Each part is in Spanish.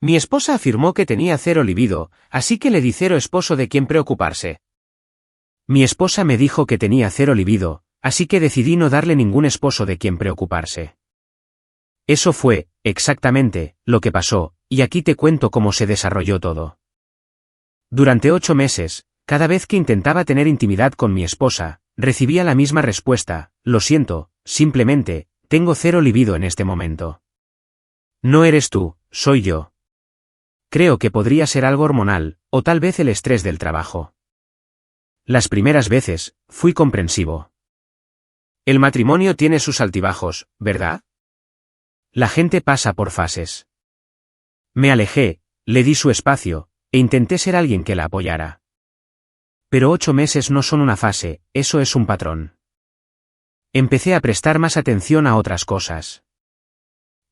Mi esposa afirmó que tenía cero libido, así que le di cero esposo de quien preocuparse. Mi esposa me dijo que tenía cero libido, así que decidí no darle ningún esposo de quien preocuparse. Eso fue, exactamente, lo que pasó, y aquí te cuento cómo se desarrolló todo. Durante 8 meses, cada vez que intentaba tener intimidad con mi esposa, recibía la misma respuesta: lo siento, simplemente, tengo cero libido en este momento. No eres tú, soy yo. Creo que podría ser algo hormonal, o tal vez el estrés del trabajo. Las primeras veces, fui comprensivo. El matrimonio tiene sus altibajos, ¿verdad? La gente pasa por fases. Me alejé, le di su espacio, e intenté ser alguien que la apoyara. Pero 8 meses no son una fase, eso es un patrón. Empecé a prestar más atención a otras cosas.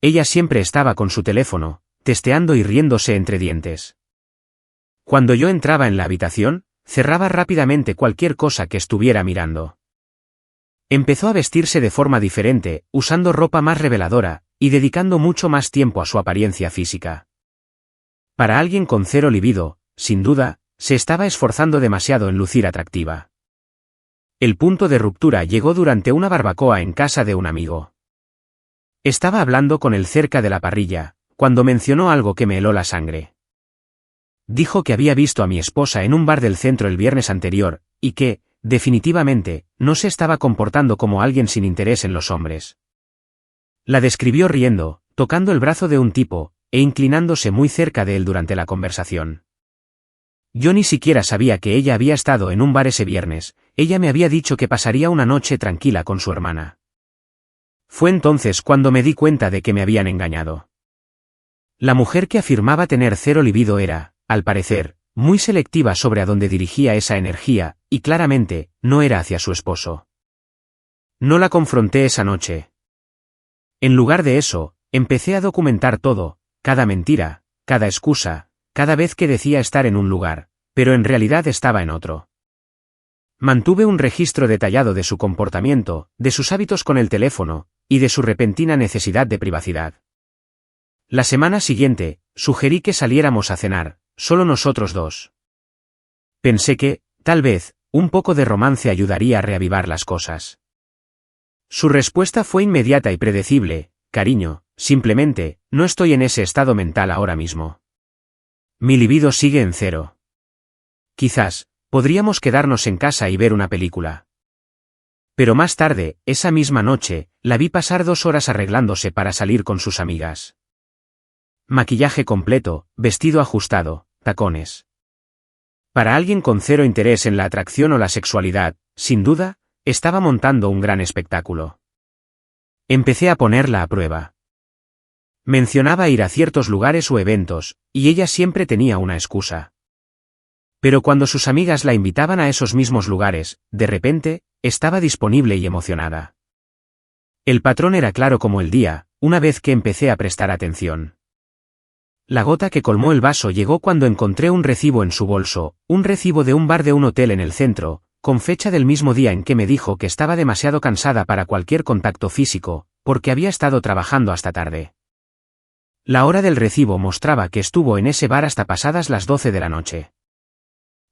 Ella siempre estaba con su teléfono, testeando y riéndose entre dientes. Cuando yo entraba en la habitación, cerraba rápidamente cualquier cosa que estuviera mirando. Empezó a vestirse de forma diferente, usando ropa más reveladora, y dedicando mucho más tiempo a su apariencia física. Para alguien con cero libido, sin duda, se estaba esforzando demasiado en lucir atractiva. El punto de ruptura llegó durante una barbacoa en casa de un amigo. Estaba hablando con él cerca de la parrilla, cuando mencionó algo que me heló la sangre. Dijo que había visto a mi esposa en un bar del centro el viernes anterior, y que, definitivamente, no se estaba comportando como alguien sin interés en los hombres. La describió riendo, tocando el brazo de un tipo, e inclinándose muy cerca de él durante la conversación. Yo ni siquiera sabía que ella había estado en un bar ese viernes, ella me había dicho que pasaría una noche tranquila con su hermana. Fue entonces cuando me di cuenta de que me habían engañado. La mujer que afirmaba tener cero libido era, al parecer, muy selectiva sobre a dónde dirigía esa energía, y claramente, no era hacia su esposo. No la confronté esa noche. En lugar de eso, empecé a documentar todo, cada mentira, cada excusa, cada vez que decía estar en un lugar, pero en realidad estaba en otro. Mantuve un registro detallado de su comportamiento, de sus hábitos con el teléfono, y de su repentina necesidad de privacidad. La semana siguiente, sugerí que saliéramos a cenar, solo nosotros dos. Pensé que, tal vez, un poco de romance ayudaría a reavivar las cosas. Su respuesta fue inmediata y predecible: cariño, simplemente, no estoy en ese estado mental ahora mismo. Mi libido sigue en cero. Quizás, podríamos quedarnos en casa y ver una película. Pero más tarde, esa misma noche, la vi pasar 2 horas arreglándose para salir con sus amigas. Maquillaje completo, vestido ajustado, tacones. Para alguien con cero interés en la atracción o la sexualidad, sin duda, estaba montando un gran espectáculo. Empecé a ponerla a prueba. Mencionaba ir a ciertos lugares o eventos, y ella siempre tenía una excusa. Pero cuando sus amigas la invitaban a esos mismos lugares, de repente, estaba disponible y emocionada. El patrón era claro como el día, una vez que empecé a prestar atención. La gota que colmó el vaso llegó cuando encontré un recibo en su bolso, un recibo de un bar de un hotel en el centro, con fecha del mismo día en que me dijo que estaba demasiado cansada para cualquier contacto físico, porque había estado trabajando hasta tarde. La hora del recibo mostraba que estuvo en ese bar hasta pasadas las 12 de la noche.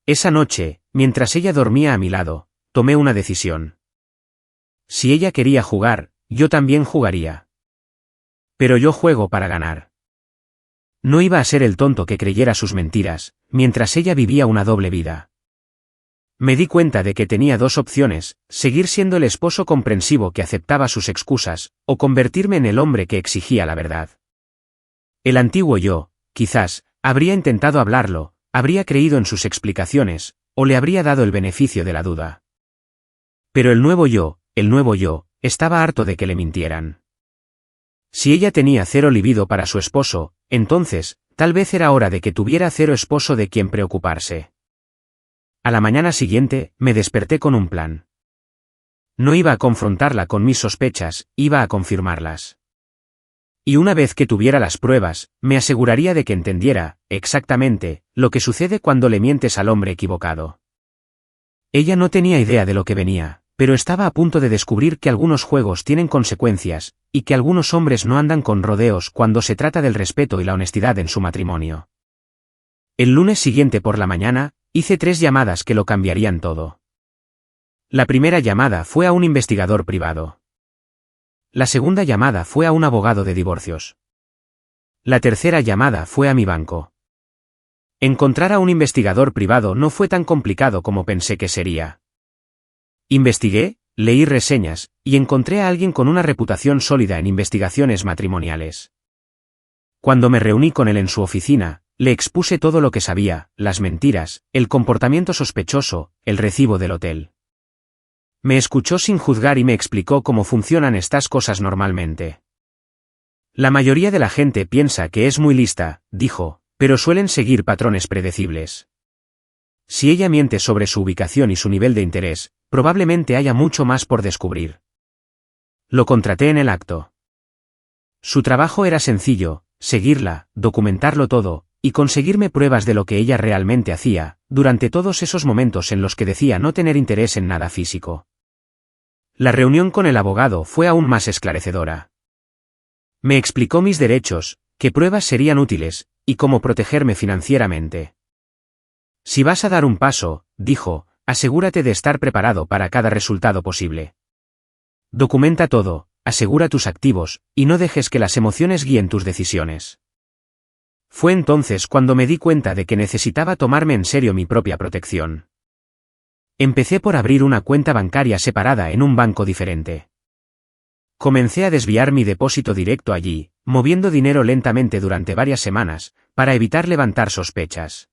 Esa noche, mientras ella dormía a mi lado, tomé una decisión. Si ella quería jugar, yo también jugaría. Pero yo juego para ganar. No iba a ser el tonto que creyera sus mentiras, mientras ella vivía una doble vida. Me di cuenta de que tenía 2 opciones: seguir siendo el esposo comprensivo que aceptaba sus excusas, o convertirme en el hombre que exigía la verdad. El antiguo yo, quizás, habría intentado hablarlo, habría creído en sus explicaciones, o le habría dado el beneficio de la duda. Pero el nuevo yo, estaba harto de que le mintieran. Si ella tenía cero libido para su esposo, entonces, tal vez era hora de que tuviera cero esposo de quien preocuparse. A la mañana siguiente, me desperté con un plan. No iba a confrontarla con mis sospechas, iba a confirmarlas. Y una vez que tuviera las pruebas, me aseguraría de que entendiera, exactamente, lo que sucede cuando le mientes al hombre equivocado. Ella no tenía idea de lo que venía, pero estaba a punto de descubrir que algunos juegos tienen consecuencias, y que algunos hombres no andan con rodeos cuando se trata del respeto y la honestidad en su matrimonio. El lunes siguiente por la mañana, hice 3 llamadas que lo cambiarían todo. La primera llamada fue a un investigador privado. La segunda llamada fue a un abogado de divorcios. La tercera llamada fue a mi banco. Encontrar a un investigador privado no fue tan complicado como pensé que sería. Investigué, leí reseñas, y encontré a alguien con una reputación sólida en investigaciones matrimoniales. Cuando me reuní con él en su oficina, le expuse todo lo que sabía, las mentiras, el comportamiento sospechoso, el recibo del hotel. Me escuchó sin juzgar y me explicó cómo funcionan estas cosas normalmente. La mayoría de la gente piensa que es muy lista, dijo, pero suelen seguir patrones predecibles. Si ella miente sobre su ubicación y su nivel de interés, probablemente haya mucho más por descubrir. Lo contraté en el acto. Su trabajo era sencillo, seguirla, documentarlo todo, y conseguirme pruebas de lo que ella realmente hacía, durante todos esos momentos en los que decía no tener interés en nada físico. La reunión con el abogado fue aún más esclarecedora. Me explicó mis derechos, qué pruebas serían útiles, y cómo protegerme financieramente. Si vas a dar un paso, dijo, asegúrate de estar preparado para cada resultado posible. Documenta todo, asegura tus activos, y no dejes que las emociones guíen tus decisiones. Fue entonces cuando me di cuenta de que necesitaba tomarme en serio mi propia protección. Empecé por abrir una cuenta bancaria separada en un banco diferente. Comencé a desviar mi depósito directo allí, moviendo dinero lentamente durante varias semanas, para evitar levantar sospechas.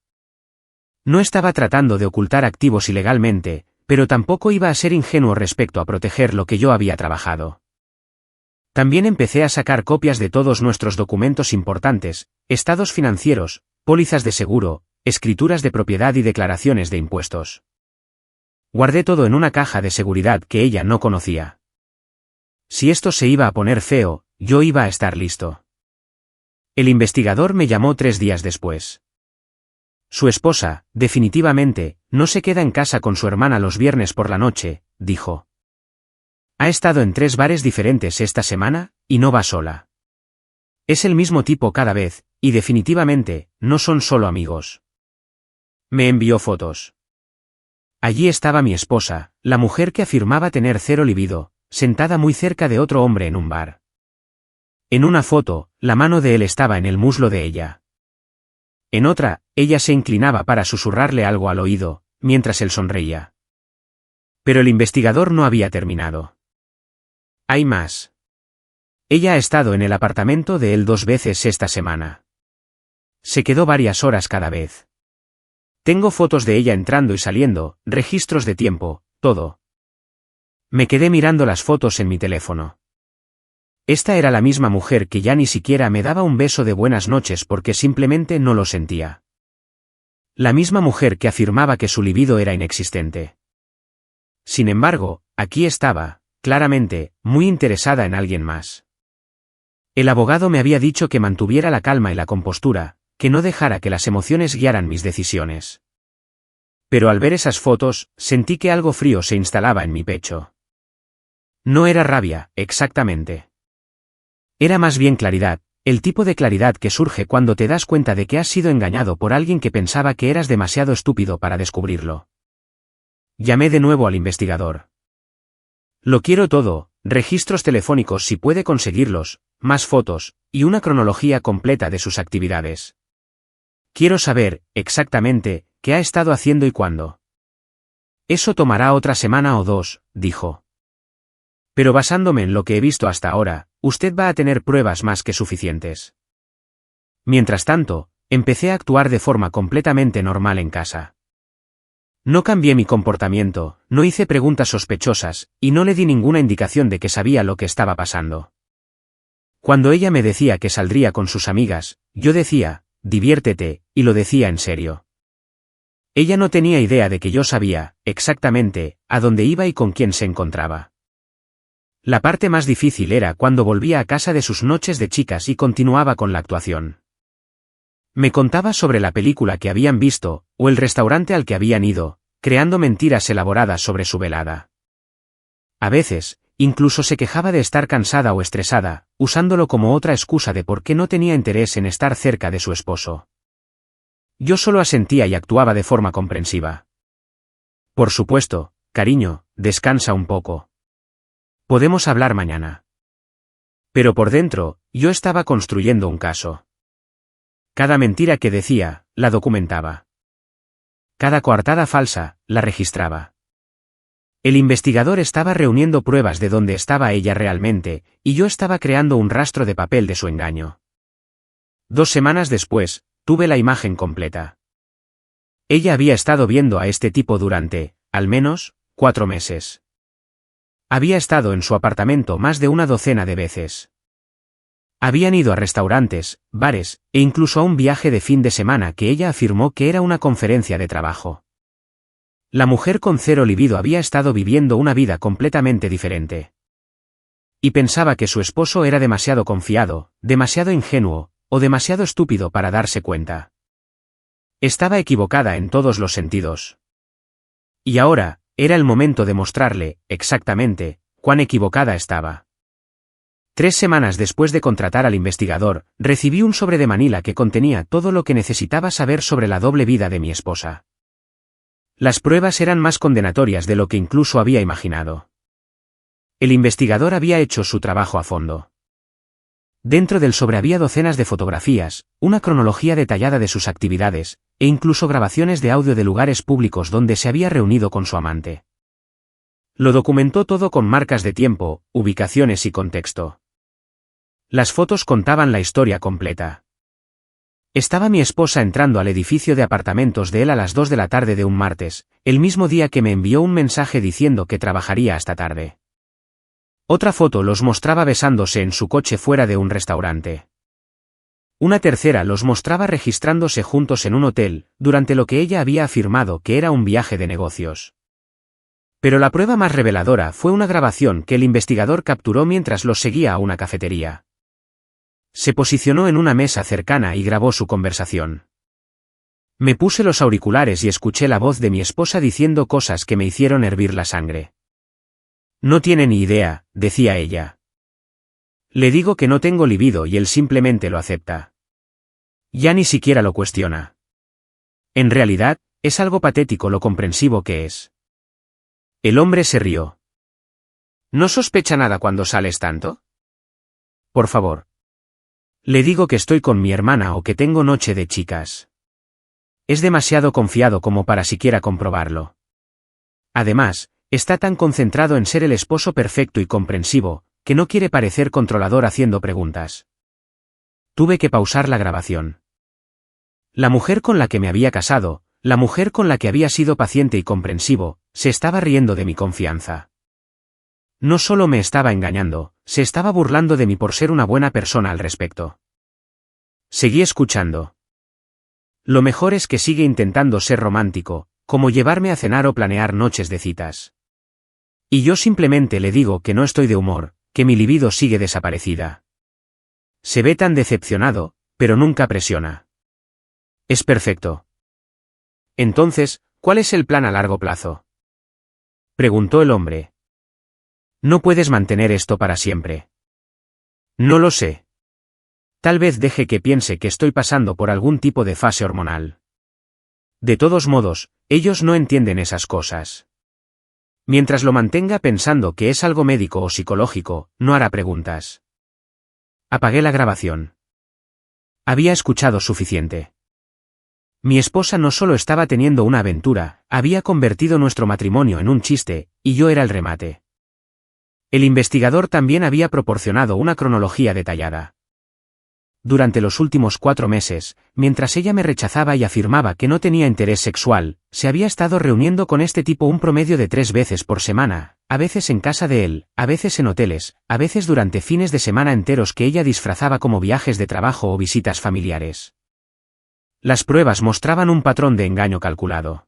No estaba tratando de ocultar activos ilegalmente, pero tampoco iba a ser ingenuo respecto a proteger lo que yo había trabajado. También empecé a sacar copias de todos nuestros documentos importantes, estados financieros, pólizas de seguro, escrituras de propiedad y declaraciones de impuestos. Guardé todo en una caja de seguridad que ella no conocía. Si esto se iba a poner feo, yo iba a estar listo. El investigador me llamó 3 días después. Su esposa, definitivamente, no se queda en casa con su hermana los viernes por la noche, dijo. Ha estado en 3 bares diferentes esta semana, y no va sola. Es el mismo tipo cada vez, y definitivamente, no son solo amigos. Me envió fotos. Allí estaba mi esposa, la mujer que afirmaba tener 0 libido, sentada muy cerca de otro hombre en un bar. En una foto, la mano de él estaba en el muslo de ella. En otra, ella se inclinaba para susurrarle algo al oído, mientras él sonreía. Pero el investigador no había terminado. Hay más. Ella ha estado en el apartamento de él 2 veces esta semana. Se quedó varias horas cada vez. Tengo fotos de ella entrando y saliendo, registros de tiempo, todo. Me quedé mirando las fotos en mi teléfono. Esta era la misma mujer que ya ni siquiera me daba un beso de buenas noches porque simplemente no lo sentía. La misma mujer que afirmaba que su libido era inexistente. Sin embargo, aquí estaba, claramente, muy interesada en alguien más. El abogado me había dicho que mantuviera la calma y la compostura, que no dejara que las emociones guiaran mis decisiones. Pero al ver esas fotos, sentí que algo frío se instalaba en mi pecho. No era rabia, exactamente. Era más bien claridad, el tipo de claridad que surge cuando te das cuenta de que has sido engañado por alguien que pensaba que eras demasiado estúpido para descubrirlo. Llamé de nuevo al investigador. Lo quiero todo, registros telefónicos si puede conseguirlos, más fotos, y una cronología completa de sus actividades. Quiero saber, exactamente, qué ha estado haciendo y cuándo. Eso tomará otra semana o 2, dijo. Pero basándome en lo que he visto hasta ahora, usted va a tener pruebas más que suficientes. Mientras tanto, empecé a actuar de forma completamente normal en casa. No cambié mi comportamiento, no hice preguntas sospechosas, y no le di ninguna indicación de que sabía lo que estaba pasando. Cuando ella me decía que saldría con sus amigas, yo decía, diviértete, y lo decía en serio. Ella no tenía idea de que yo sabía, exactamente, a dónde iba y con quién se encontraba. La parte más difícil era cuando volvía a casa de sus noches de chicas y continuaba con la actuación. Me contaba sobre la película que habían visto, o el restaurante al que habían ido, creando mentiras elaboradas sobre su velada. A veces, incluso se quejaba de estar cansada o estresada, usándolo como otra excusa de por qué no tenía interés en estar cerca de su esposo. Yo solo asentía y actuaba de forma comprensiva. Por supuesto, cariño, descansa un poco. Podemos hablar mañana. Pero por dentro, yo estaba construyendo un caso. Cada mentira que decía, la documentaba. Cada coartada falsa, la registraba. El investigador estaba reuniendo pruebas de dónde estaba ella realmente, y yo estaba creando un rastro de papel de su engaño. 2 semanas después, tuve la imagen completa. Ella había estado viendo a este tipo durante, al menos, 4 meses. Había estado en su apartamento más de una docena de veces. Habían ido a restaurantes, bares, e incluso a un viaje de fin de semana que ella afirmó que era una conferencia de trabajo. La mujer con cero libido había estado viviendo una vida completamente diferente. Y pensaba que su esposo era demasiado confiado, demasiado ingenuo, o demasiado estúpido para darse cuenta. Estaba equivocada en todos los sentidos. Y ahora, era el momento de mostrarle, exactamente, cuán equivocada estaba. 3 semanas después de contratar al investigador, recibí un sobre de Manila que contenía todo lo que necesitaba saber sobre la doble vida de mi esposa. Las pruebas eran más condenatorias de lo que incluso había imaginado. El investigador había hecho su trabajo a fondo. Dentro del sobre había docenas de fotografías, una cronología detallada de sus actividades, e incluso grabaciones de audio de lugares públicos donde se había reunido con su amante. Lo documentó todo con marcas de tiempo, ubicaciones y contexto. Las fotos contaban la historia completa. Estaba mi esposa entrando al edificio de apartamentos de él a las 2 de la tarde de un martes, el mismo día que me envió un mensaje diciendo que trabajaría hasta tarde. Otra foto los mostraba besándose en su coche fuera de un restaurante. Una tercera los mostraba registrándose juntos en un hotel, durante lo que ella había afirmado que era un viaje de negocios. Pero la prueba más reveladora fue una grabación que el investigador capturó mientras los seguía a una cafetería. Se posicionó en una mesa cercana y grabó su conversación. Me puse los auriculares y escuché la voz de mi esposa diciendo cosas que me hicieron hervir la sangre. No tiene ni idea, decía ella. Le digo que no tengo libido y él simplemente lo acepta. Ya ni siquiera lo cuestiona. En realidad, es algo patético lo comprensivo que es. El hombre se rió. ¿No sospecha nada cuando sales tanto? Por favor. Le digo que estoy con mi hermana o que tengo noche de chicas. Es demasiado confiado como para siquiera comprobarlo. Además, está tan concentrado en ser el esposo perfecto y comprensivo, que no quiere parecer controlador haciendo preguntas. Tuve que pausar la grabación. La mujer con la que me había casado, la mujer con la que había sido paciente y comprensivo, se estaba riendo de mi confianza. No solo me estaba engañando, se estaba burlando de mí por ser una buena persona al respecto. Seguí escuchando. Lo mejor es que sigue intentando ser romántico, como llevarme a cenar o planear noches de citas. Y yo simplemente le digo que no estoy de humor, que mi libido sigue desaparecida. Se ve tan decepcionado, pero nunca presiona. Es perfecto. Entonces, ¿cuál es el plan a largo plazo? Preguntó el hombre. No puedes mantener esto para siempre. No lo sé. Tal vez deje que piense que estoy pasando por algún tipo de fase hormonal. De todos modos, ellos no entienden esas cosas. Mientras lo mantenga pensando que es algo médico o psicológico, no hará preguntas. Apagué la grabación. Había escuchado suficiente. Mi esposa no solo estaba teniendo una aventura, había convertido nuestro matrimonio en un chiste, y yo era el remate. El investigador también había proporcionado una cronología detallada. Durante los últimos 4 meses, mientras ella me rechazaba y afirmaba que no tenía interés sexual, se había estado reuniendo con este tipo un promedio de 3 veces por semana, a veces en casa de él, a veces en hoteles, a veces durante fines de semana enteros que ella disfrazaba como viajes de trabajo o visitas familiares. Las pruebas mostraban un patrón de engaño calculado.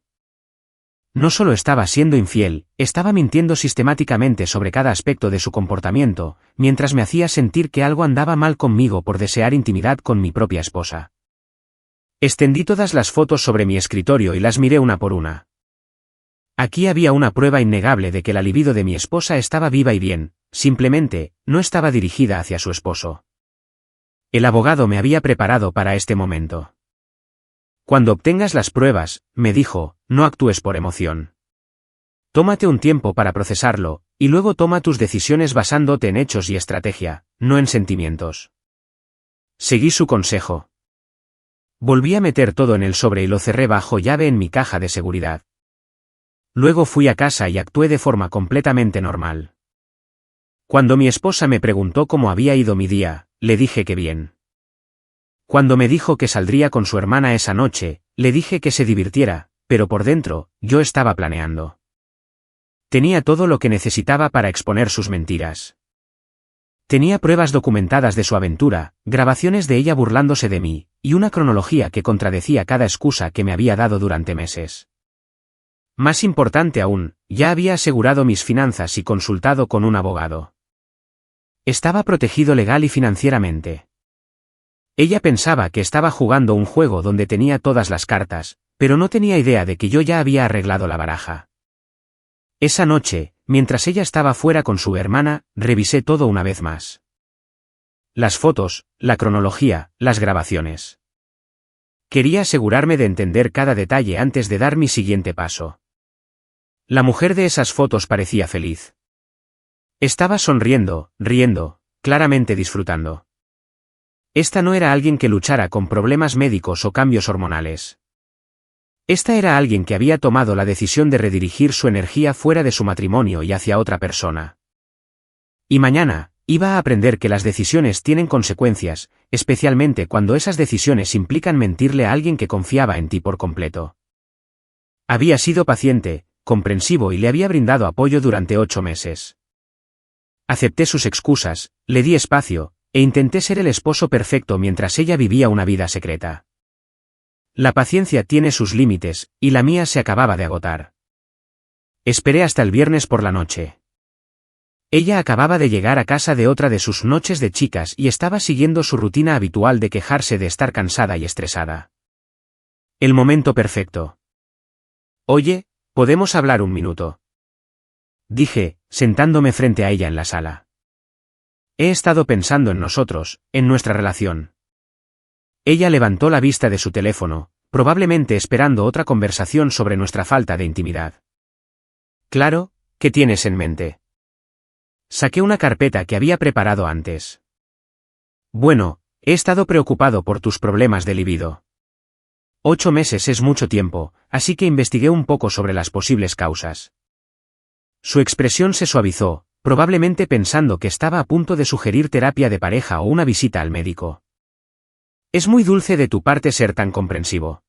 No solo estaba siendo infiel, estaba mintiendo sistemáticamente sobre cada aspecto de su comportamiento, mientras me hacía sentir que algo andaba mal conmigo por desear intimidad con mi propia esposa. Extendí todas las fotos sobre mi escritorio y las miré una por una. Aquí había una prueba innegable de que la libido de mi esposa estaba viva y bien, simplemente, no estaba dirigida hacia su esposo. El abogado me había preparado para este momento. Cuando obtengas las pruebas, me dijo, no actúes por emoción. Tómate un tiempo para procesarlo, y luego toma tus decisiones basándote en hechos y estrategia, no en sentimientos. Seguí su consejo. Volví a meter todo en el sobre y lo cerré bajo llave en mi caja de seguridad. Luego fui a casa y actué de forma completamente normal. Cuando mi esposa me preguntó cómo había ido mi día, le dije que bien. Cuando me dijo que saldría con su hermana esa noche, le dije que se divirtiera, pero por dentro, yo estaba planeando. Tenía todo lo que necesitaba para exponer sus mentiras. Tenía pruebas documentadas de su aventura, grabaciones de ella burlándose de mí, y una cronología que contradecía cada excusa que me había dado durante meses. Más importante aún, ya había asegurado mis finanzas y consultado con un abogado. Estaba protegido legal y financieramente. Ella pensaba que estaba jugando un juego donde tenía todas las cartas, pero no tenía idea de que yo ya había arreglado la baraja. Esa noche, mientras ella estaba fuera con su hermana, revisé todo una vez más. Las fotos, la cronología, las grabaciones. Quería asegurarme de entender cada detalle antes de dar mi siguiente paso. La mujer de esas fotos parecía feliz. Estaba sonriendo, riendo, claramente disfrutando. Esta no era alguien que luchara con problemas médicos o cambios hormonales. Esta era alguien que había tomado la decisión de redirigir su energía fuera de su matrimonio y hacia otra persona. Y mañana, iba a aprender que las decisiones tienen consecuencias, especialmente cuando esas decisiones implican mentirle a alguien que confiaba en ti por completo. Había sido paciente, comprensivo y le había brindado apoyo durante 8 meses. Acepté sus excusas, le di espacio, e intenté ser el esposo perfecto mientras ella vivía una vida secreta. La paciencia tiene sus límites, y la mía se acababa de agotar. Esperé hasta el viernes por la noche. Ella acababa de llegar a casa de otra de sus noches de chicas y estaba siguiendo su rutina habitual de quejarse de estar cansada y estresada. El momento perfecto. Oye, ¿podemos hablar un minuto? Dije, sentándome frente a ella en la sala. He estado pensando en nosotros, en nuestra relación. Ella levantó la vista de su teléfono, probablemente esperando otra conversación sobre nuestra falta de intimidad. Claro, ¿qué tienes en mente? Saqué una carpeta que había preparado antes. Bueno, he estado preocupado por tus problemas de libido. 8 meses es mucho tiempo, así que investigué un poco sobre las posibles causas. Su expresión se suavizó, probablemente pensando que estaba a punto de sugerir terapia de pareja o una visita al médico. Es muy dulce de tu parte ser tan comprensivo.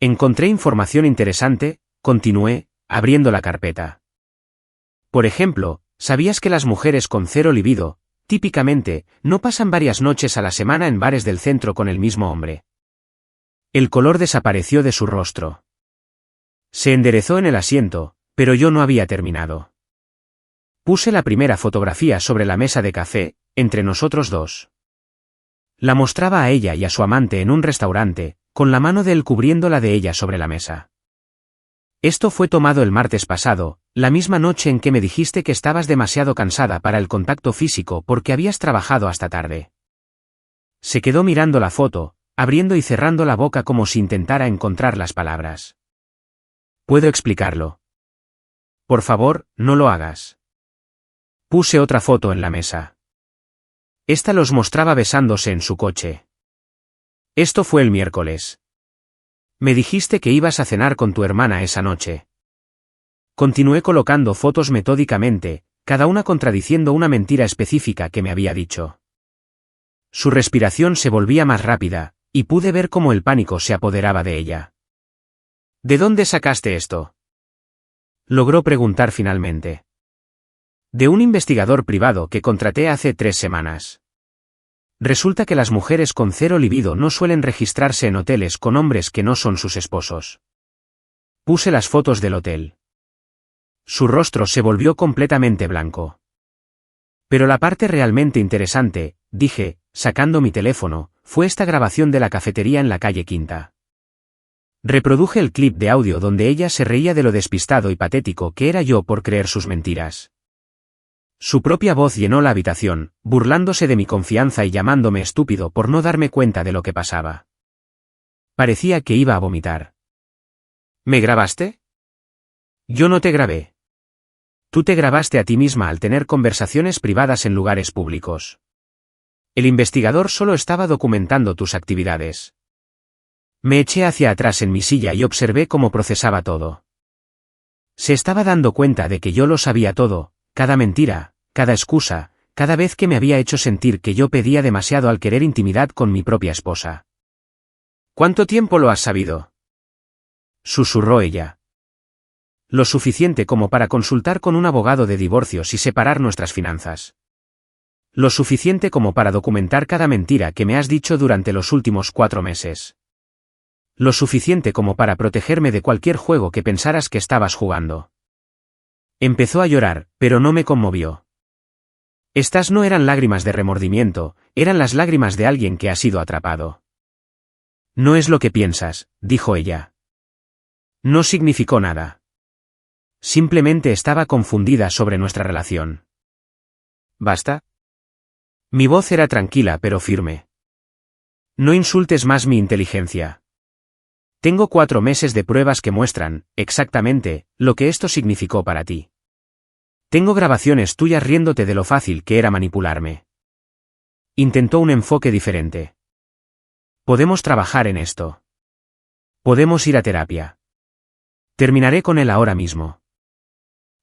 Encontré información interesante, continué, abriendo la carpeta. Por ejemplo, ¿sabías que las mujeres con cero libido, típicamente, no pasan varias noches a la semana en bares del centro con el mismo hombre? El color desapareció de su rostro. Se enderezó en el asiento, pero yo no había terminado. Puse la primera fotografía sobre la mesa de café, entre nosotros dos. La mostraba a ella y a su amante en un restaurante, con la mano de él cubriendo la de ella sobre la mesa. Esto fue tomado el martes pasado, la misma noche en que me dijiste que estabas demasiado cansada para el contacto físico porque habías trabajado hasta tarde. Se quedó mirando la foto, abriendo y cerrando la boca como si intentara encontrar las palabras. ¿Puedo explicarlo? Por favor, no lo hagas. Puse otra foto en la mesa. Esta los mostraba besándose en su coche. Esto fue el miércoles. Me dijiste que ibas a cenar con tu hermana esa noche. Continué colocando fotos metódicamente, cada una contradiciendo una mentira específica que me había dicho. Su respiración se volvía más rápida, y pude ver cómo el pánico se apoderaba de ella. ¿De dónde sacaste esto? Logró preguntar finalmente. De un investigador privado que contraté hace 3 semanas. Resulta que las mujeres con cero libido no suelen registrarse en hoteles con hombres que no son sus esposos. Puse las fotos del hotel. Su rostro se volvió completamente blanco. Pero la parte realmente interesante, dije, sacando mi teléfono, fue esta grabación de la cafetería en la calle Quinta. Reproduje el clip de audio donde ella se reía de lo despistado y patético que era yo por creer sus mentiras. Su propia voz llenó la habitación, burlándose de mi confianza y llamándome estúpido por no darme cuenta de lo que pasaba. Parecía que iba a vomitar. ¿Me grabaste? Yo no te grabé. Tú te grabaste a ti misma al tener conversaciones privadas en lugares públicos. El investigador solo estaba documentando tus actividades. Me eché hacia atrás en mi silla y observé cómo procesaba todo. Se estaba dando cuenta de que yo lo sabía todo, cada mentira, cada excusa, cada vez que me había hecho sentir que yo pedía demasiado al querer intimidad con mi propia esposa. ¿Cuánto tiempo lo has sabido? Susurró ella. Lo suficiente como para consultar con un abogado de divorcios y separar nuestras finanzas. Lo suficiente como para documentar cada mentira que me has dicho durante los últimos 4 meses. Lo suficiente como para protegerme de cualquier juego que pensaras que estabas jugando. Empezó a llorar, pero no me conmovió. Estas no eran lágrimas de remordimiento, eran las lágrimas de alguien que ha sido atrapado. No es lo que piensas, dijo ella. No significó nada. Simplemente estaba confundida sobre nuestra relación. ¿Basta? Mi voz era tranquila pero firme. No insultes más mi inteligencia. Tengo 4 meses de pruebas que muestran, exactamente, lo que esto significó para ti. Tengo grabaciones tuyas riéndote de lo fácil que era manipularme. Intentó un enfoque diferente. Podemos trabajar en esto. Podemos ir a terapia. Terminaré con él ahora mismo.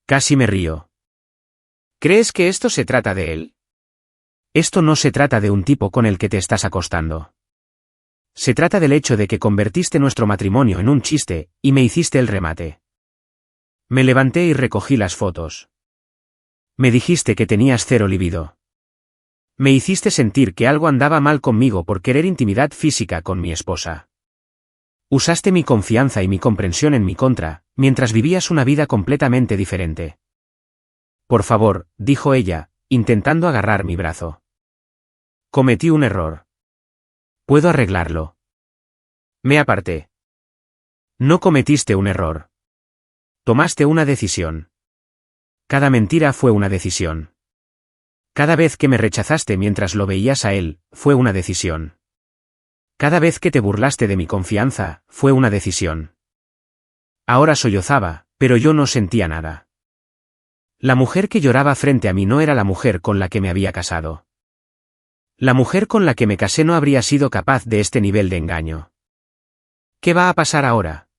Casi me río. ¿Crees que esto se trata de él? Esto no se trata de un tipo con el que te estás acostando. Se trata del hecho de que convertiste nuestro matrimonio en un chiste, y me hiciste el remate. Me levanté y recogí las fotos. Me dijiste que tenías 0 libido. Me hiciste sentir que algo andaba mal conmigo por querer intimidad física con mi esposa. Usaste mi confianza y mi comprensión en mi contra, mientras vivías una vida completamente diferente. Por favor, dijo ella, intentando agarrar mi brazo. Cometí un error. Puedo arreglarlo. Me aparté. No cometiste un error. Tomaste una decisión. Cada mentira fue una decisión. Cada vez que me rechazaste mientras lo veías a él, fue una decisión. Cada vez que te burlaste de mi confianza, fue una decisión. Ahora sollozaba, pero yo no sentía nada. La mujer que lloraba frente a mí no era la mujer con la que me había casado. La mujer con la que me casé no habría sido capaz de este nivel de engaño. ¿Qué va a pasar ahora?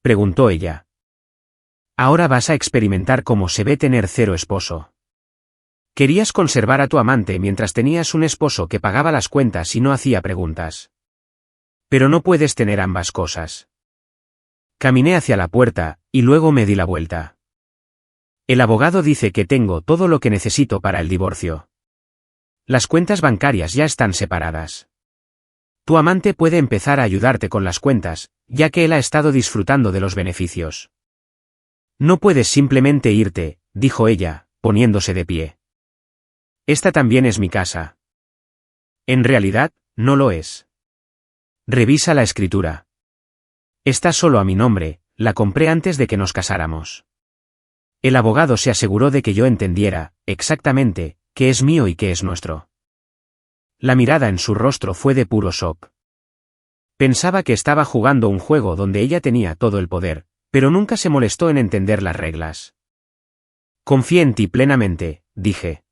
Preguntó ella. Ahora vas a experimentar cómo se ve tener 0 esposo. Querías conservar a tu amante mientras tenías un esposo que pagaba las cuentas y no hacía preguntas. Pero no puedes tener ambas cosas. Caminé hacia la puerta, y luego me di la vuelta. El abogado dice que tengo todo lo que necesito para el divorcio. Las cuentas bancarias ya están separadas. Tu amante puede empezar a ayudarte con las cuentas, ya que él ha estado disfrutando de los beneficios. No puedes simplemente irte, dijo ella, poniéndose de pie. Esta también es mi casa. En realidad, no lo es. Revisa la escritura. Está solo a mi nombre, la compré antes de que nos casáramos. El abogado se aseguró de que yo entendiera, exactamente, qué es mío y qué es nuestro. La mirada en su rostro fue de puro shock. Pensaba que estaba jugando un juego donde ella tenía todo el poder, pero nunca se molestó en entender las reglas. Confié en ti plenamente, dije.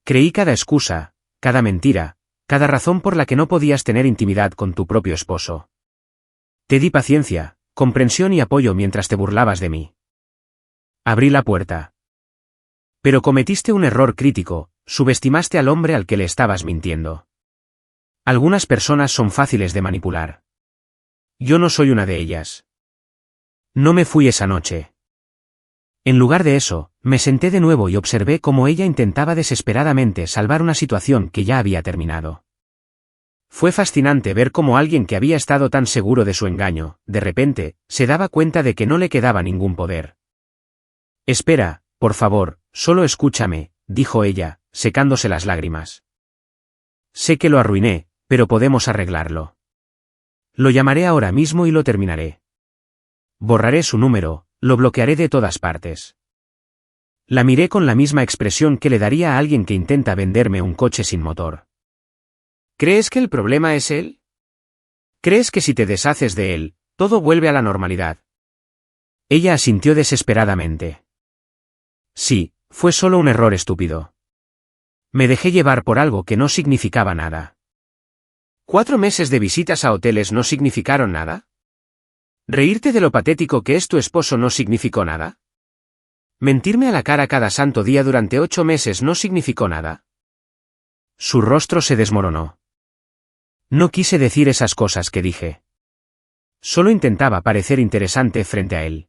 Creí cada excusa, cada mentira, cada razón por la que no podías tener intimidad con tu propio esposo. Te di paciencia, comprensión y apoyo mientras te burlabas de mí. Abrí la puerta. Pero cometiste un error crítico, subestimaste al hombre al que le estabas mintiendo. Algunas personas son fáciles de manipular. Yo no soy una de ellas. No me fui esa noche. En lugar de eso, me senté de nuevo y observé cómo ella intentaba desesperadamente salvar una situación que ya había terminado. Fue fascinante ver cómo alguien que había estado tan seguro de su engaño, de repente, se daba cuenta de que no le quedaba ningún poder. Espera, por favor, solo escúchame, dijo ella, secándose las lágrimas. Sé que lo arruiné, pero podemos arreglarlo. Lo llamaré ahora mismo y lo terminaré. Borraré su número, lo bloquearé de todas partes. La miré con la misma expresión que le daría a alguien que intenta venderme un coche sin motor. ¿Crees que el problema es él? ¿Crees que si te deshaces de él, todo vuelve a la normalidad? Ella asintió desesperadamente. Sí, fue solo un error estúpido. Me dejé llevar por algo que no significaba nada. ¿4 meses de visitas a hoteles no significaron nada? ¿Reírte de lo patético que es tu esposo no significó nada? ¿Mentirme a la cara cada santo día durante 8 meses no significó nada? Su rostro se desmoronó. No quise decir esas cosas que dije. Solo intentaba parecer interesante frente a él.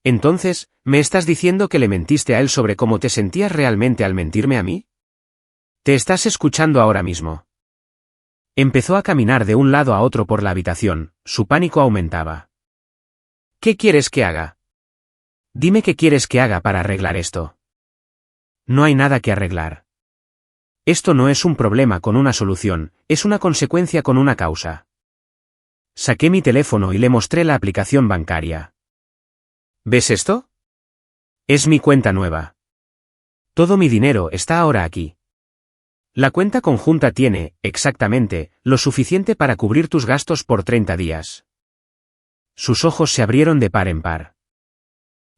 Entonces, ¿me estás diciendo que le mentiste a él sobre cómo te sentías realmente al mentirme a mí? Te estás escuchando ahora mismo. Empezó a caminar de un lado a otro por la habitación, su pánico aumentaba. ¿Qué quieres que haga? Dime qué quieres que haga para arreglar esto. No hay nada que arreglar. Esto no es un problema con una solución, es una consecuencia con una causa. Saqué mi teléfono y le mostré la aplicación bancaria. ¿Ves esto? Es mi cuenta nueva. Todo mi dinero está ahora aquí. La cuenta conjunta tiene, exactamente, lo suficiente para cubrir tus gastos por 30 días. Sus ojos se abrieron de par en par.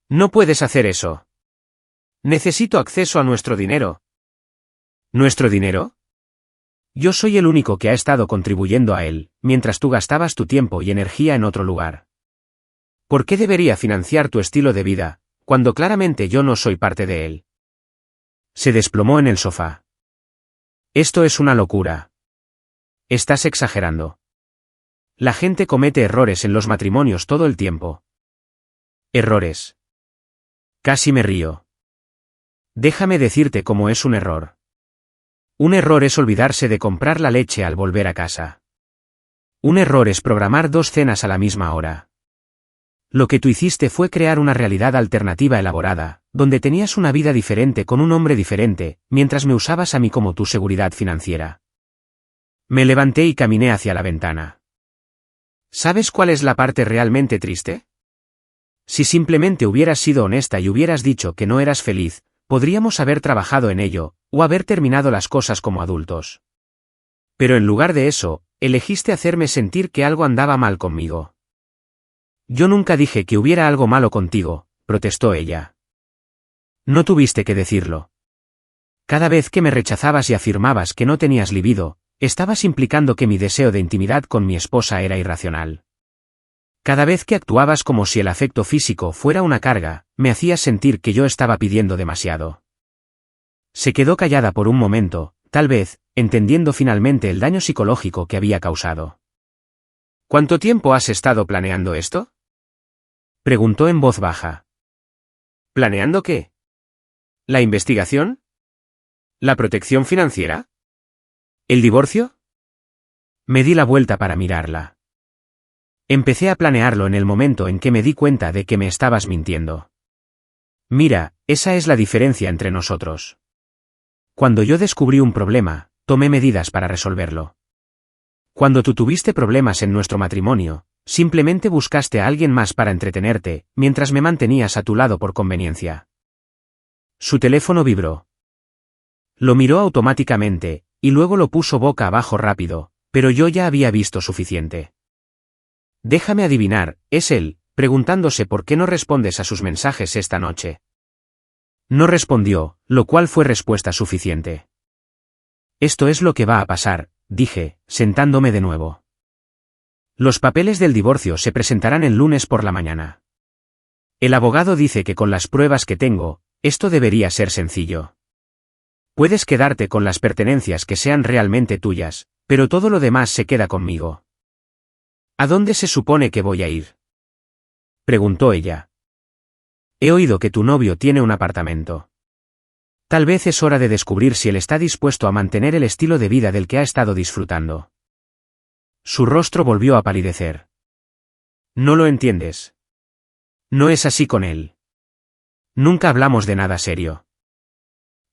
No puedes hacer eso. Necesito acceso a nuestro dinero. ¿Nuestro dinero? Yo soy el único que ha estado contribuyendo a él, mientras tú gastabas tu tiempo y energía en otro lugar. ¿Por qué debería financiar tu estilo de vida, cuando claramente yo no soy parte de él? Se desplomó en el sofá. Esto es una locura. Estás exagerando. La gente comete errores en los matrimonios todo el tiempo. Errores. Casi me río. Déjame decirte cómo es un error. Un error es olvidarse de comprar la leche al volver a casa. Un error es programar 2 cenas a la misma hora. Lo que tú hiciste fue crear una realidad alternativa elaborada, donde tenías una vida diferente con un hombre diferente, mientras me usabas a mí como tu seguridad financiera. Me levanté y caminé hacia la ventana. ¿Sabes cuál es la parte realmente triste? Si simplemente hubieras sido honesta y hubieras dicho que no eras feliz, podríamos haber trabajado en ello, o haber terminado las cosas como adultos. Pero en lugar de eso, elegiste hacerme sentir que algo andaba mal conmigo. Yo nunca dije que hubiera algo malo contigo, protestó ella. No tuviste que decirlo. Cada vez que me rechazabas y afirmabas que no tenías libido, estabas implicando que mi deseo de intimidad con mi esposa era irracional. Cada vez que actuabas como si el afecto físico fuera una carga, me hacías sentir que yo estaba pidiendo demasiado. Se quedó callada por un momento, tal vez, entendiendo finalmente el daño psicológico que había causado. ¿Cuánto tiempo has estado planeando esto? Preguntó en voz baja. ¿Planeando qué? ¿La investigación? ¿La protección financiera? ¿El divorcio? Me di la vuelta para mirarla. Empecé a planearlo en el momento en que me di cuenta de que me estabas mintiendo. Mira, esa es la diferencia entre nosotros. Cuando yo descubrí un problema, tomé medidas para resolverlo. Cuando tú tuviste problemas en nuestro matrimonio, simplemente buscaste a alguien más para entretenerte, mientras me mantenías a tu lado por conveniencia. Su teléfono vibró. Lo miró automáticamente, y luego lo puso boca abajo rápido, pero yo ya había visto suficiente. Déjame adivinar, es él, preguntándose por qué no respondes a sus mensajes esta noche. No respondió, lo cual fue respuesta suficiente. Esto es lo que va a pasar, dije, sentándome de nuevo. Los papeles del divorcio se presentarán el lunes por la mañana. El abogado dice que con las pruebas que tengo, esto debería ser sencillo. Puedes quedarte con las pertenencias que sean realmente tuyas, pero todo lo demás se queda conmigo. ¿A dónde se supone que voy a ir? Preguntó ella. He oído que tu novio tiene un apartamento. Tal vez es hora de descubrir si él está dispuesto a mantener el estilo de vida del que ha estado disfrutando. Su rostro volvió a palidecer. No lo entiendes. No es así con él. Nunca hablamos de nada serio.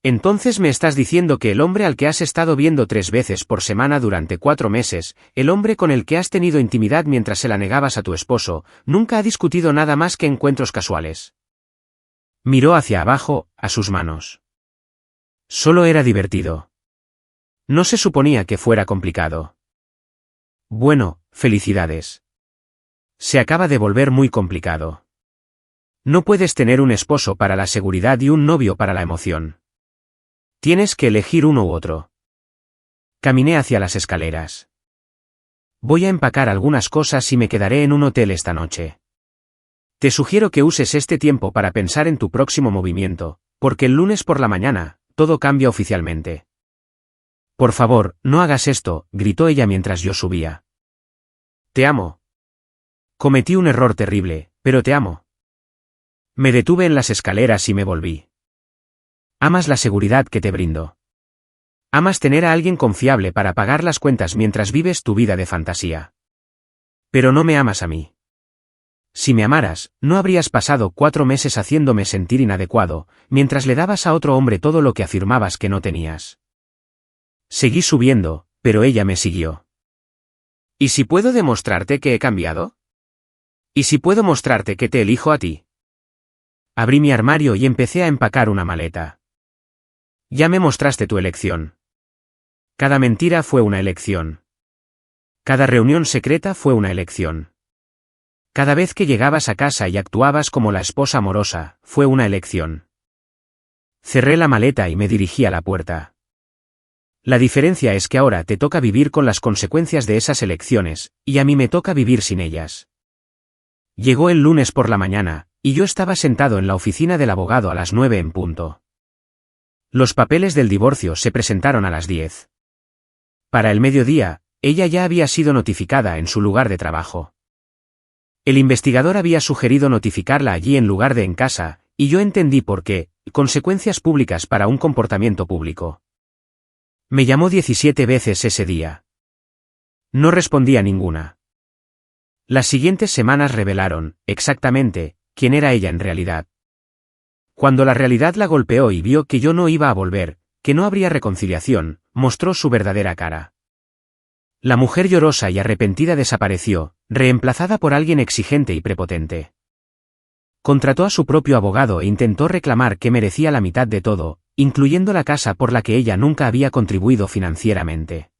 Entonces me estás diciendo que el hombre al que has estado viendo 3 veces por semana durante 4 meses, el hombre con el que has tenido intimidad mientras se la negabas a tu esposo, nunca ha discutido nada más que encuentros casuales. Miró hacia abajo, a sus manos. Solo era divertido. No se suponía que fuera complicado. Bueno, felicidades. Se acaba de volver muy complicado. No puedes tener un esposo para la seguridad y un novio para la emoción. Tienes que elegir uno u otro. Caminé hacia las escaleras. Voy a empacar algunas cosas y me quedaré en un hotel esta noche. Te sugiero que uses este tiempo para pensar en tu próximo movimiento, porque el lunes por la mañana, todo cambia oficialmente. Por favor, no hagas esto, gritó ella mientras yo subía. Te amo. Cometí un error terrible, pero te amo. Me detuve en las escaleras y me volví. Amas la seguridad que te brindo. Amas tener a alguien confiable para pagar las cuentas mientras vives tu vida de fantasía. Pero no me amas a mí. Si me amaras, no habrías pasado 4 meses haciéndome sentir inadecuado, mientras le dabas a otro hombre todo lo que afirmabas que no tenías. Seguí subiendo, pero ella me siguió. ¿Y si puedo demostrarte que he cambiado? ¿Y si puedo mostrarte que te elijo a ti? Abrí mi armario y empecé a empacar una maleta. Ya me mostraste tu elección. Cada mentira fue una elección. Cada reunión secreta fue una elección. Cada vez que llegabas a casa y actuabas como la esposa amorosa, fue una elección. Cerré la maleta y me dirigí a la puerta. La diferencia es que ahora te toca vivir con las consecuencias de esas elecciones, y a mí me toca vivir sin ellas. Llegó el lunes por la mañana, y yo estaba sentado en la oficina del abogado a las 9 en punto. Los papeles del divorcio se presentaron a las 10. Para el mediodía, ella ya había sido notificada en su lugar de trabajo. El investigador había sugerido notificarla allí en lugar de en casa, y yo entendí por qué, consecuencias públicas para un comportamiento público. Me llamó 17 veces ese día. No respondí a ninguna. Las siguientes semanas revelaron, exactamente, quién era ella en realidad. Cuando la realidad la golpeó y vio que yo no iba a volver, que no habría reconciliación, mostró su verdadera cara. La mujer llorosa y arrepentida desapareció, reemplazada por alguien exigente y prepotente. Contrató a su propio abogado e intentó reclamar que merecía la mitad de todo, incluyendo la casa por la que ella nunca había contribuido financieramente.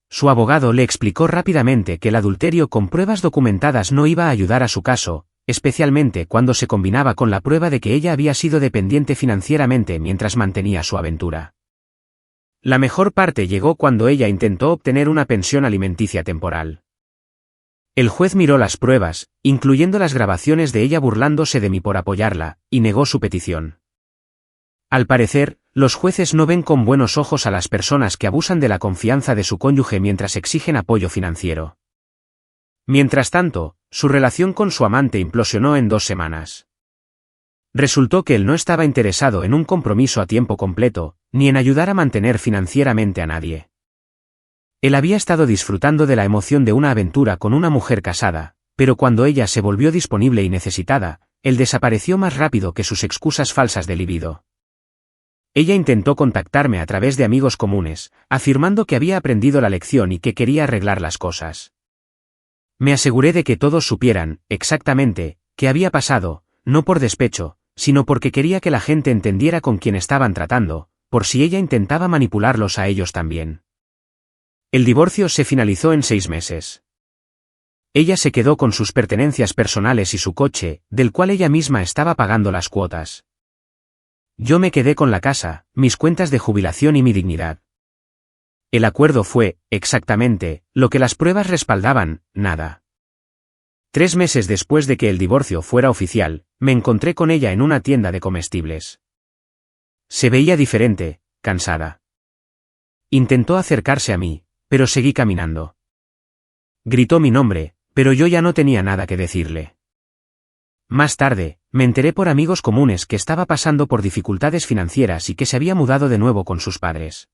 Su abogado le explicó rápidamente que el adulterio con pruebas documentadas no iba a ayudar a su caso, especialmente cuando se combinaba con la prueba de que ella había sido dependiente financieramente mientras mantenía su aventura. La mejor parte llegó cuando ella intentó obtener una pensión alimenticia temporal. El juez miró las pruebas, incluyendo las grabaciones de ella burlándose de mí por apoyarla, y negó su petición. Al parecer, los jueces no ven con buenos ojos a las personas que abusan de la confianza de su cónyuge mientras exigen apoyo financiero. Mientras tanto, su relación con su amante implosionó en 2 semanas. Resultó que él no estaba interesado en un compromiso a tiempo completo, ni en ayudar a mantener financieramente a nadie. Él había estado disfrutando de la emoción de una aventura con una mujer casada, pero cuando ella se volvió disponible y necesitada, él desapareció más rápido que sus excusas falsas de libido. Ella intentó contactarme a través de amigos comunes, afirmando que había aprendido la lección y que quería arreglar las cosas. Me aseguré de que todos supieran, exactamente, qué había pasado, no por despecho, sino porque quería que la gente entendiera con quién estaban tratando, por si ella intentaba manipularlos a ellos también. El divorcio se finalizó en 6 meses. Ella se quedó con sus pertenencias personales y su coche, del cual ella misma estaba pagando las cuotas. Yo me quedé con la casa, mis cuentas de jubilación y mi dignidad. El acuerdo fue, exactamente, lo que las pruebas respaldaban, nada. 3 meses después de que el divorcio fuera oficial, me encontré con ella en una tienda de comestibles. Se veía diferente, cansada. Intentó acercarse a mí, pero seguí caminando. Gritó mi nombre, pero yo ya no tenía nada que decirle. Más tarde, me enteré por amigos comunes que estaba pasando por dificultades financieras y que se había mudado de nuevo con sus padres.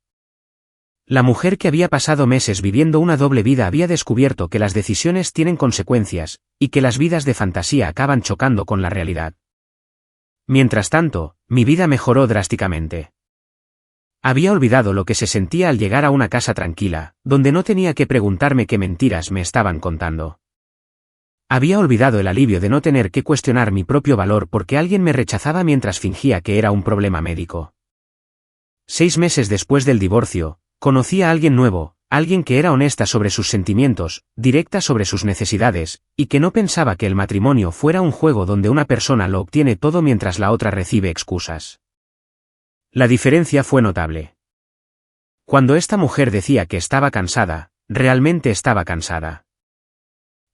La mujer que había pasado meses viviendo una doble vida había descubierto que las decisiones tienen consecuencias, y que las vidas de fantasía acaban chocando con la realidad. Mientras tanto, mi vida mejoró drásticamente. Había olvidado lo que se sentía al llegar a una casa tranquila, donde no tenía que preguntarme qué mentiras me estaban contando. Había olvidado el alivio de no tener que cuestionar mi propio valor porque alguien me rechazaba mientras fingía que era un problema médico. 6 meses después del divorcio, conocí a alguien nuevo, alguien que era honesta sobre sus sentimientos, directa sobre sus necesidades, y que no pensaba que el matrimonio fuera un juego donde una persona lo obtiene todo mientras la otra recibe excusas. La diferencia fue notable. Cuando esta mujer decía que estaba cansada, realmente estaba cansada.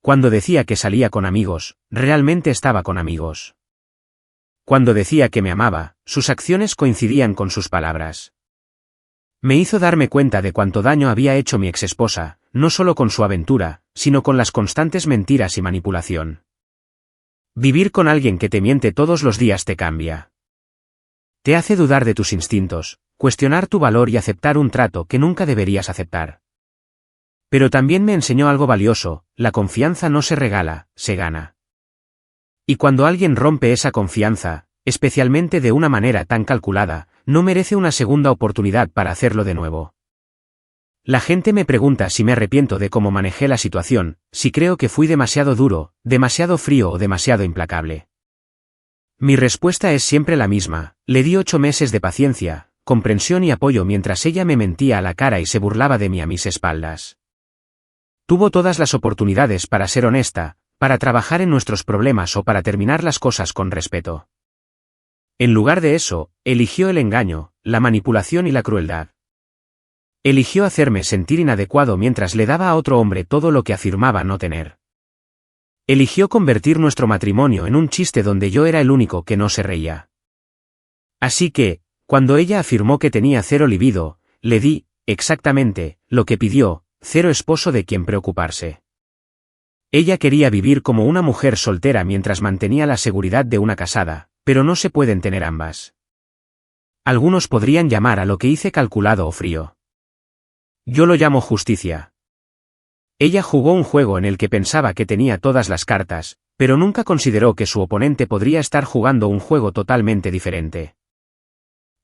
Cuando decía que salía con amigos, realmente estaba con amigos. Cuando decía que me amaba, sus acciones coincidían con sus palabras. Me hizo darme cuenta de cuánto daño había hecho mi exesposa, no solo con su aventura, sino con las constantes mentiras y manipulación. Vivir con alguien que te miente todos los días te cambia. Te hace dudar de tus instintos, cuestionar tu valor y aceptar un trato que nunca deberías aceptar. Pero también me enseñó algo valioso: la confianza no se regala, se gana. Y cuando alguien rompe esa confianza, especialmente de una manera tan calculada, no merece una segunda oportunidad para hacerlo de nuevo. La gente me pregunta si me arrepiento de cómo manejé la situación, si creo que fui demasiado duro, demasiado frío o demasiado implacable. Mi respuesta es siempre la misma: le di 8 meses de paciencia, comprensión y apoyo mientras ella me mentía a la cara y se burlaba de mí a mis espaldas. Tuvo todas las oportunidades para ser honesta, para trabajar en nuestros problemas o para terminar las cosas con respeto. En lugar de eso, eligió el engaño, la manipulación y la crueldad. Eligió hacerme sentir inadecuado mientras le daba a otro hombre todo lo que afirmaba no tener. Eligió convertir nuestro matrimonio en un chiste donde yo era el único que no se reía. Así que, cuando ella afirmó que tenía cero libido, le di, exactamente, lo que pidió: cero esposo de quien preocuparse. Ella quería vivir como una mujer soltera mientras mantenía la seguridad de una casada, pero no se pueden tener ambas. Algunos podrían llamar a lo que hice calculado o frío. Yo lo llamo justicia. Ella jugó un juego en el que pensaba que tenía todas las cartas, pero nunca consideró que su oponente podría estar jugando un juego totalmente diferente.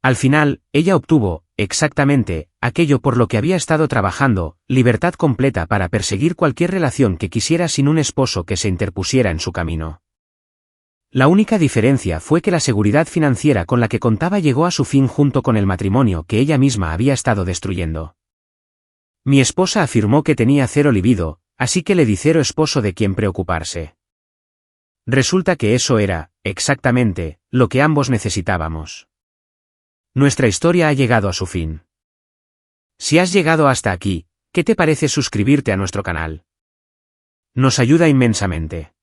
Al final, ella obtuvo, exactamente, aquello por lo que había estado trabajando: libertad completa para perseguir cualquier relación que quisiera sin un esposo que se interpusiera en su camino. La única diferencia fue que la seguridad financiera con la que contaba llegó a su fin junto con el matrimonio que ella misma había estado destruyendo. Mi esposa afirmó que tenía cero libido, así que le di cero esposo de quien preocuparse. Resulta que eso era, exactamente, lo que ambos necesitábamos. Nuestra historia ha llegado a su fin. Si has llegado hasta aquí, ¿qué te parece suscribirte a nuestro canal? Nos ayuda inmensamente.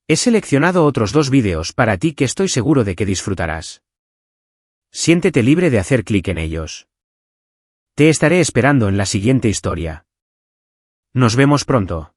He seleccionado otros 2 vídeos para ti que estoy seguro de que disfrutarás. Siéntete libre de hacer clic en ellos. Te estaré esperando en la siguiente historia. Nos vemos pronto.